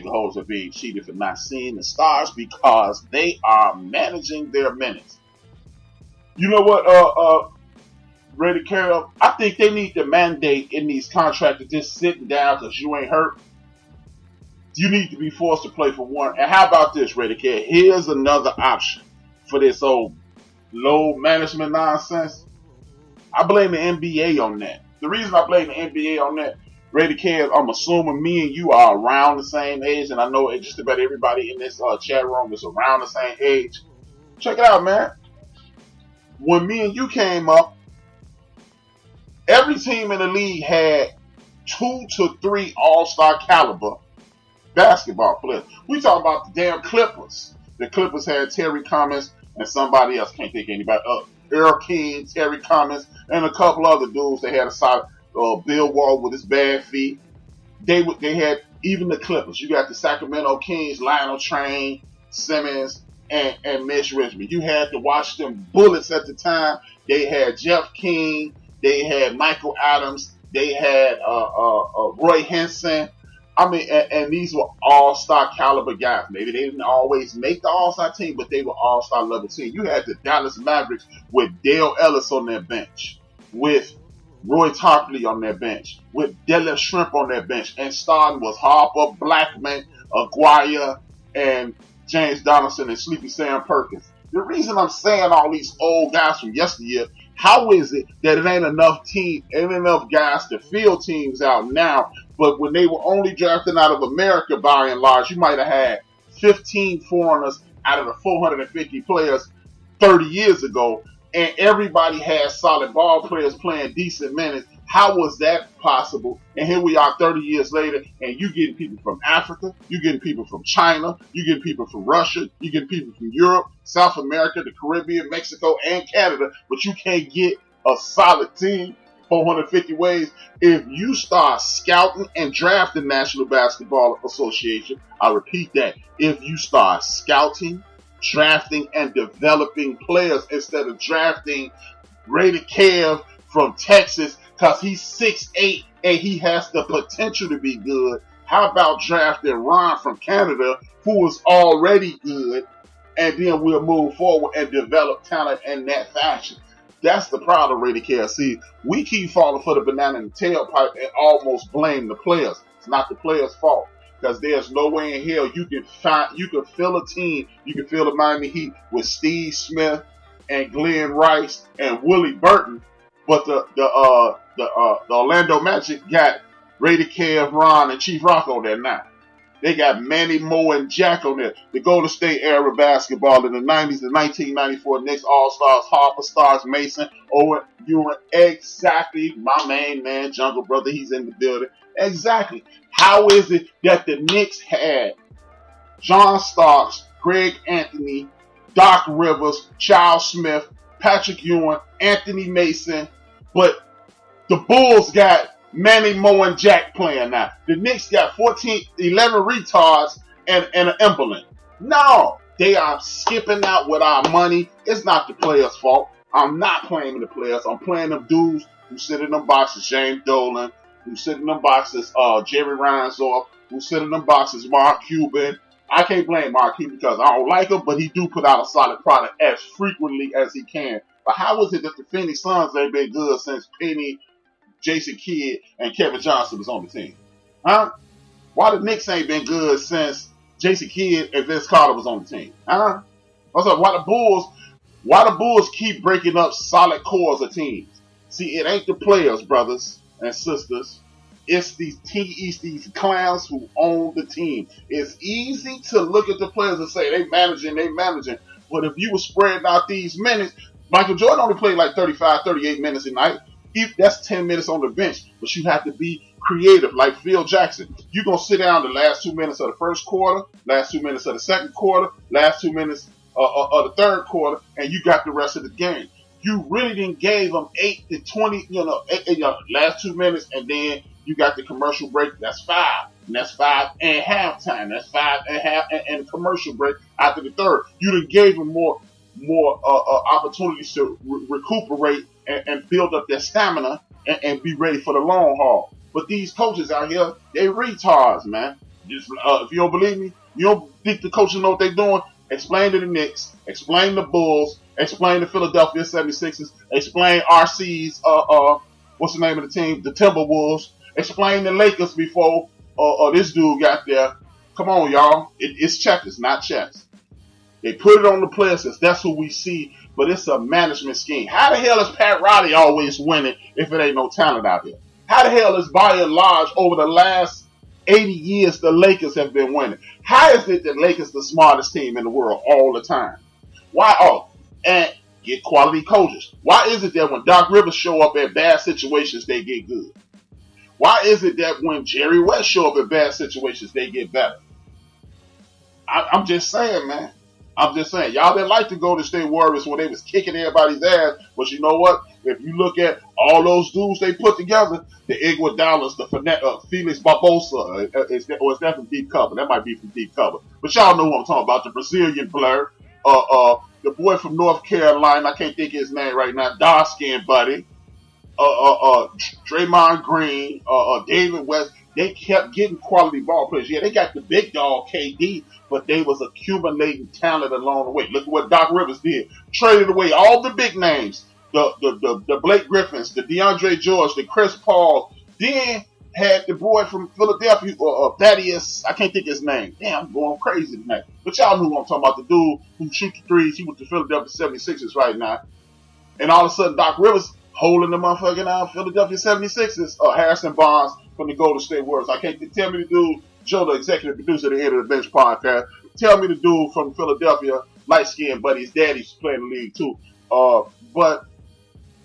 holes are being cheated for not seeing the stars because they are managing their minutes. You know what, Ready Carol? I think they need to mandate in these contracts to just sitting down because you ain't hurt. You need to be forced to play for one. And how about this, Ready Carol? Here's another option for this old load management nonsense. I blame the NBA on that. The reason I blame the NBA on that, Ready Carol, I'm assuming me and you are around the same age, and I know just about everybody in this chat room is around the same age. Check it out, man. When me and you came up, every team in the league had 2 to 3 all-star caliber basketball players. We talking about the damn Clippers. The Clippers had Terry Cummings and somebody else. Can't think of anybody. Earl King, Terry Cummings, and a couple other dudes. They had a solid Bill Wall with his bad feet. They had even the Clippers. You got the Sacramento Kings, Lionel Train, Simmons, and Mitch Richmond. You had the Washington Bullets at the time. They had Jeff King. They had Michael Adams. They had Roy Henson. I mean, and these were all-star caliber guys. Maybe they didn't always make the all-star team, but they were all-star level team. You had the Dallas Mavericks with Dale Ellis on their bench, with Roy Tarpley on their bench, with Detlef Shrimp on their bench, and starting was Harper, Blackman, Aguirre, and James Donaldson and Sleepy Sam Perkins. The reason I'm saying all these old guys from yesteryear, how is it that it ain't enough guys to fill teams out now? But when they were only drafting out of America, by and large, you might have had 15 foreigners out of the 450 players 30 years ago, and everybody had solid ball players playing decent minutes. How was that possible? And here we are 30 years later, and you getting people from Africa, you getting people from China, you getting people from Russia, you getting people from Europe, South America, the Caribbean, Mexico, and Canada, but you can't get a solid team 450 ways. If you start scouting and drafting National Basketball Association, I repeat that, if you start scouting, drafting, and developing players instead of drafting Rated Kev from Texas because he's 6'8" and he has the potential to be good, how about drafting Ron from Canada who is already good, and then we'll move forward and develop talent in that fashion. That's the problem, Rated Kev. See, we keep falling for the banana in the tailpipe and almost blame the players. It's not the players' fault. Because there's no way in hell you can fill a team. You can fill the Miami Heat with Steve Smith and Glenn Rice and Willie Burton, but the Orlando Magic got Rated Kev, Ron, and Chief Rock on there now. They got Manny Moe and Jack on there. The Golden State era basketball in the 90s, the 1994 Knicks All-Stars, Harper, Stars, Mason, Owen, Ewan. Exactly. My main man, Jungle Brother, he's in the building. Exactly. How is it that the Knicks had John Starks, Greg Anthony, Doc Rivers, Charles Smith, Patrick Ewing, Anthony Mason, but the Bulls got Manny Moe and Jack playing now? The Knicks got 11 retards and an Emberlin. No, they are skipping out with our money. It's not the players' fault. I'm not blaming the players. I'm playing them dudes who sit in them boxes, James Dolan, who sit in them boxes, Jerry Reinsdorf, who sit in them boxes, Mark Cuban. I can't blame Mark Cuban because I don't like him, but he do put out a solid product as frequently as he can. But how is it that the Phoenix Suns ain't been good since Penny, Jason Kidd, and Kevin Johnson was on the team? Huh? Why the Knicks ain't been good since Jason Kidd and Vince Carter was on the team? Huh? What's up? Why the Bulls keep breaking up solid cores of teams? See, it ain't the players, brothers and sisters. It's these clowns who own the team. It's easy to look at the players and say they managing. But if you were spreading out these minutes, Michael Jordan only played like 35, 38 minutes a night. That's 10 minutes on the bench. But you have to be creative, like Phil Jackson. You're going to sit down the last 2 minutes of the first quarter, last 2 minutes of the second quarter, last 2 minutes of the third quarter, and you got the rest of the game. You really didn't gave them 8 to 20, last 2 minutes, and then you got the commercial break. That's 5. And that's 5 and halftime. That's 5 and half and commercial break after the third. You done gave them more opportunities to recuperate and build up their stamina and be ready for the long haul. But these coaches out here, they retards, man. Just, if you don't believe me, you don't think the coaches know what they're doing, explain to the Knicks, explain the Bulls, explain the Philadelphia 76ers, explain RC's, what's the name of the team? The Timberwolves. Explain the Lakers before this dude got there. Come on, y'all. It's checkers, not chess. They put it on the players because that's who we see, but it's a management scheme. How the hell is Pat Riley always winning if it ain't no talent out there? How the hell is by and large over the last 80 years the Lakers have been winning? How is it that Lakers the smartest team in the world all the time? Why? Oh, and get quality coaches. Why is it that when Doc Rivers show up at bad situations, they get good? Why is it that when Jerry West show up at bad situations, they get better? I'm just saying, man. I'm just saying, y'all didn't like to go to State Warriors when they was kicking everybody's ass, but you know what? If you look at all those dudes they put together, the Iguodala's, the Felix Barbosa, it's that from Deep Cover? That might be from Deep Cover. But y'all know what I'm talking about, the Brazilian player, the boy from North Carolina, I can't think of his name right now, dark-skinned buddy, Draymond Green, David West. They kept getting quality ball players. Yeah, they got the big dog KD, but they was accumulating talent along the way. Look at what Doc Rivers did. Traded away all the big names. The Blake Griffins, the DeAndre George, the Chris Paul. Then had the boy from Philadelphia, Thaddeus, I can't think his name. Damn, I'm going crazy tonight. But y'all know what I'm talking about. The dude who shoot the threes. He went to Philadelphia 76ers right now. And all of a sudden, Doc Rivers holding the motherfucking Philadelphia 76ers. Harrison Barnes from the Golden State Warriors. I can't tell me the dude, Joe, the executive producer of the End of the Bench podcast. Tell me the dude from Philadelphia, light skinned, but his daddy's playing the league too. But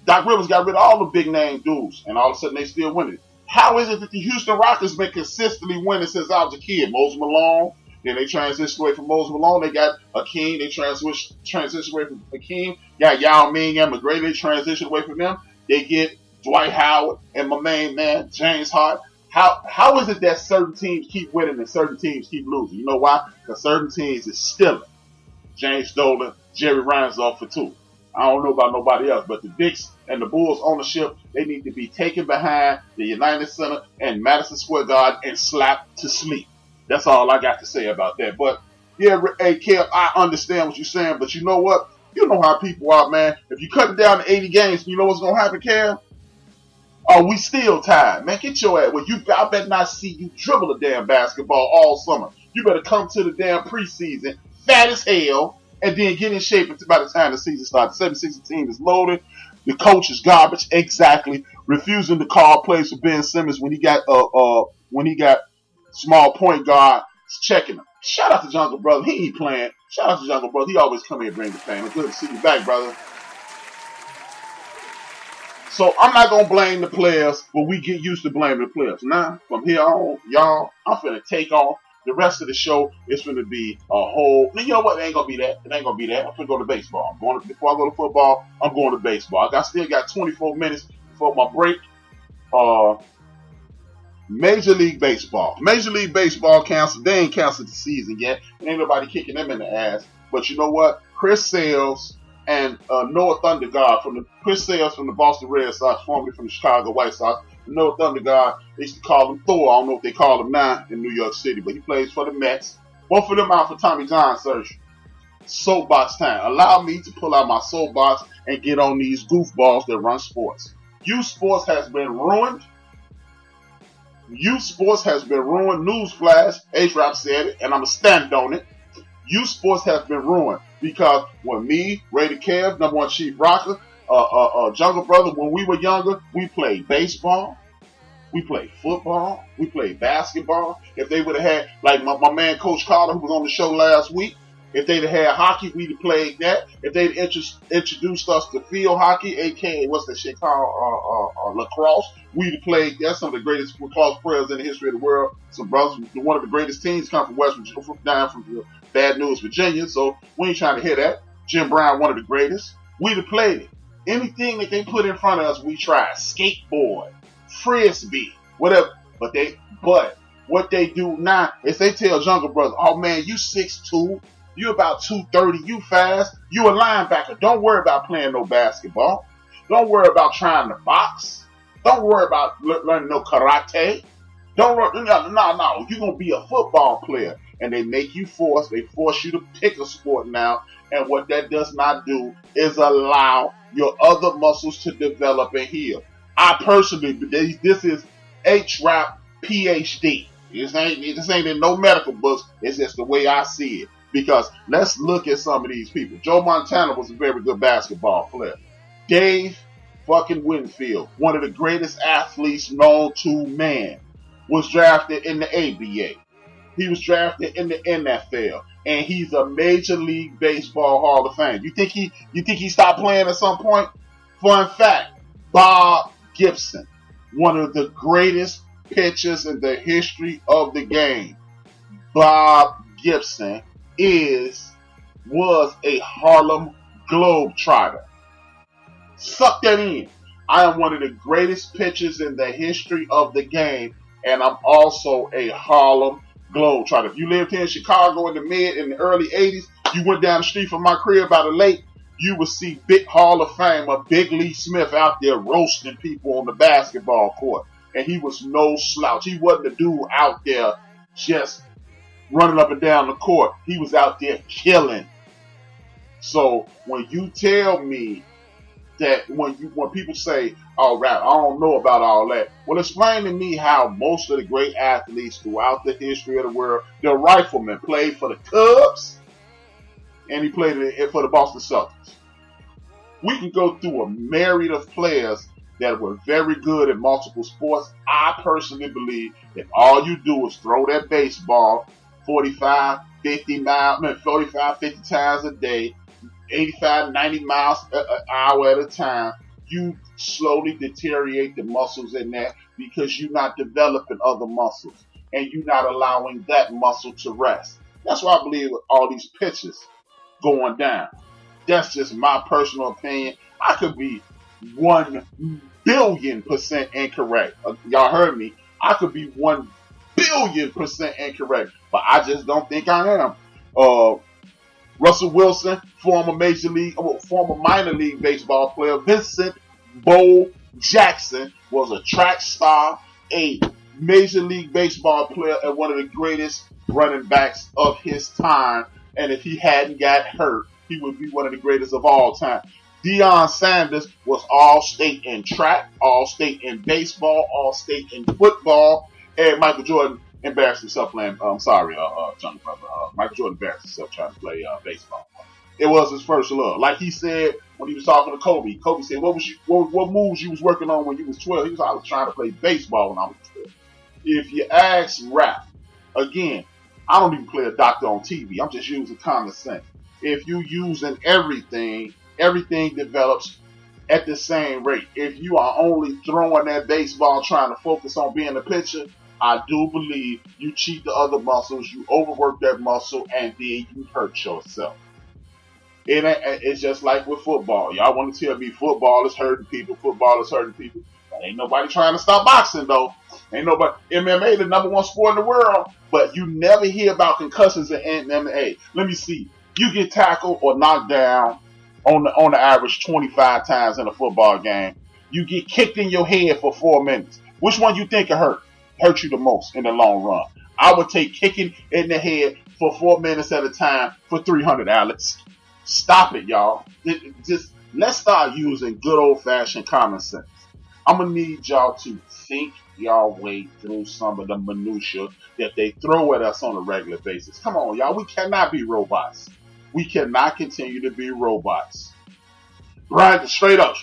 Doc Rivers got rid of all the big name dudes, and all of a sudden they still winning. How is it that the Houston Rockets been consistently winning since I was a kid? Moses Malone. Then they transitioned away from Moses Malone. They got Akeem. They transitioned away from Akeem. Got Yao Ming and McGrady. They transitioned away from them. They get Dwight Howard and my main man, James Harden. How is it that certain teams keep winning and certain teams keep losing? You know why? Because certain teams is stealing. James Dolan, Jerry Reinsdorf for two. I don't know about nobody else, but the Knicks and the Bulls ownership, they need to be taken behind the United Center and Madison Square Garden and slapped to sleep. That's all I got to say about that. But yeah, hey Kev, I understand what you're saying, but you know what? You know how people are, man. If you cut it down to 80 games, you know what's gonna happen, Kev? Oh, we still tied. Man, get your ass. Well, I better not see you dribble a damn basketball all summer. You better come to the damn preseason, fat as hell, and then get in shape by the time the season starts. The 76 team is loaded. The coach is garbage. Exactly. Refusing to call plays for Ben Simmons when he got small point guard checking him. Shout out to Jungle Brother. He ain't playing. Shout out to Jungle Brother. He always come here and bring the fame. It's good to see you back, brother. So I'm not going to blame the players, but we get used to blaming the players. Now, from here on, y'all, I'm finna take off. The rest of the show is finna be a whole... You know what? It ain't going to be that. It ain't going to be that. I'm finna go to baseball. Before I go to football, I'm going to baseball. I still got 24 minutes before my break. Major League Baseball. Major League Baseball canceled. They ain't canceled the season yet. Ain't nobody kicking them in the ass. But you know what? Chris Sales and Noah Thundergaard Chris Sales from the Boston Red Sox, formerly from the Chicago White Sox. Noah Thundergaard, they used to call him Thor. I don't know if they call him now in New York City, but he plays for the Mets. Both of them out for Tommy John surgery. Soapbox time. Allow me to pull out my soapbox and get on these goofballs that run sports. Youth sports has been ruined. Youth sports has been ruined. Newsflash, HRap said it, and I'm going to stand on it. Youth sports has been ruined because when me, Ray Kev, number one chief rocker, Jungle Brother, when we were younger, we played baseball, we played football, we played basketball. If they would have had, like my man Coach Carter, who was on the show last week, if they'd have had hockey, we'd have played that. If they'd introduced us to field hockey, aka what's that shit called, lacrosse, we'd have played that. Some of the greatest lacrosse players in the history of the world. Some brothers, one of the greatest teams come from West Virginia, down from Bad News, Virginia. So we ain't trying to hear that. Jim Brown, one of the greatest. We'd have played it. Anything that they put in front of us, we tried. Skateboard, frisbee, whatever. But what they do now is they tell Jungle Brothers, oh man, you 6'2", you about 230, you fast, you a linebacker. Don't worry about playing no basketball. Don't worry about trying to box. Don't worry about learning no karate. Don't run. No. You're gonna be a football player, and they force you to pick a sport now. And what that does not do is allow your other muscles to develop and heal. I personally, this is HRap PhD. This ain't in no medical books. It's just the way I see it. Because let's look at some of these people. Joe Montana was a very good basketball player. Dave fucking Winfield, one of the greatest athletes known to man, was drafted in the ABA. He was drafted in the NFL, and he's a Major League Baseball Hall of Fame. You think he stopped playing at some point? Fun fact: Bob Gibson, one of the greatest pitchers in the history of the game. Bob Gibson was a Harlem Globetrotter. Suck that in. I am one of the greatest pitchers in the history of the game, and I'm also a Harlem Globetrotter. If you lived here in Chicago in the early 80s, you went down the street from my crib by the lake, you would see big Hall of Famer Big Lee Smith out there roasting people on the basketball court. And he was no slouch. He wasn't a dude out there just running up and down the court. He was out there killing. So when you tell me that when people say, "Oh, rap, I don't know about all that," well, explain to me how most of the great athletes throughout the history of the world, the rifleman played for the Cubs, and he played for the Boston Celtics. We can go through a myriad of players that were very good at multiple sports. I personally believe if all you do is throw that baseball 45, 50 times a day, 85, 90 miles an hour at a time, you slowly deteriorate the muscles in that because you're not developing other muscles and you're not allowing that muscle to rest. That's why I believe with all these pitches going down. That's just my personal opinion. I could be 1,000,000,000% incorrect. Y'all heard me. I could be 1,000,000,000% incorrect, but I just don't think I am. Russell Wilson, former minor league baseball player. Vincent Bo Jackson was a track star, a major league baseball player, and one of the greatest running backs of his time. And if he hadn't got hurt, he would be one of the greatest of all time. Deion Sanders was all-state in track, all-state in baseball, all-state in football, and Michael Jordan embarrassed himself playing. Johnny Brother. Michael Jordan embarrassed himself trying to play baseball. It was his first love. Like he said when he was talking to Kobe. Kobe said, "What moves you was working on when you was 12?" He was, "I was trying to play baseball when I was 12." If you ask rap, again, I don't even play a doctor on TV. I'm just using common sense. If you using everything develops at the same rate. If you are only throwing that baseball trying to focus on being a pitcher, I do believe you cheat the other muscles, you overwork that muscle, and then you hurt yourself. It's just like with football. Y'all want to tell me football is hurting people, But ain't nobody trying to stop boxing, though. Ain't nobody. MMA, the number one sport in the world, but you never hear about concussions in MMA. Let me see. You get tackled or knocked down on the average 25 times in a football game. You get kicked in your head for 4 minutes. Which one you think hurt you the most in the long run? I would take kicking in the head for 4 minutes at a time for 300, Alex. Stop it, y'all. Let's start using good old-fashioned common sense. I'm going to need y'all to think y'all way through some of the minutia that they throw at us on a regular basis. Come on, y'all. We cannot be robots. We cannot continue to be robots. Brian, straight up.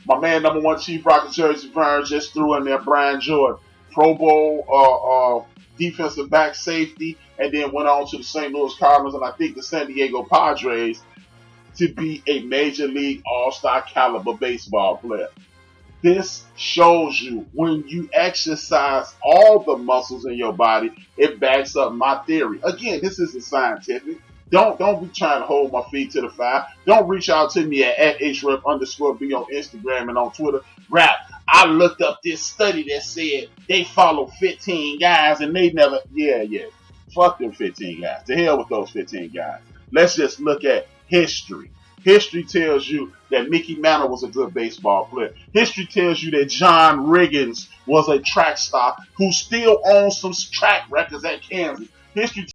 My man, number one Chief Rocket Jersey Burns just threw in there Brian Jordan, Pro Bowl defensive back safety, and then went on to the St. Louis Cardinals and I think the San Diego Padres to be a major league all-star caliber baseball player. This shows you when you exercise all the muscles in your body, it backs up my theory. Again, this isn't scientific. Don't be trying to hold my feet to the fire. Don't reach out to me at HRap _B on Instagram and on Twitter. Rap, I looked up this study that said they follow 15 guys and they never, yeah. Fuck them 15 guys. To hell with those 15 guys. Let's just look at history. History tells you that Mickey Mantle was a good baseball player. History tells you that John Riggins was a track star who still owns some track records at Kansas. History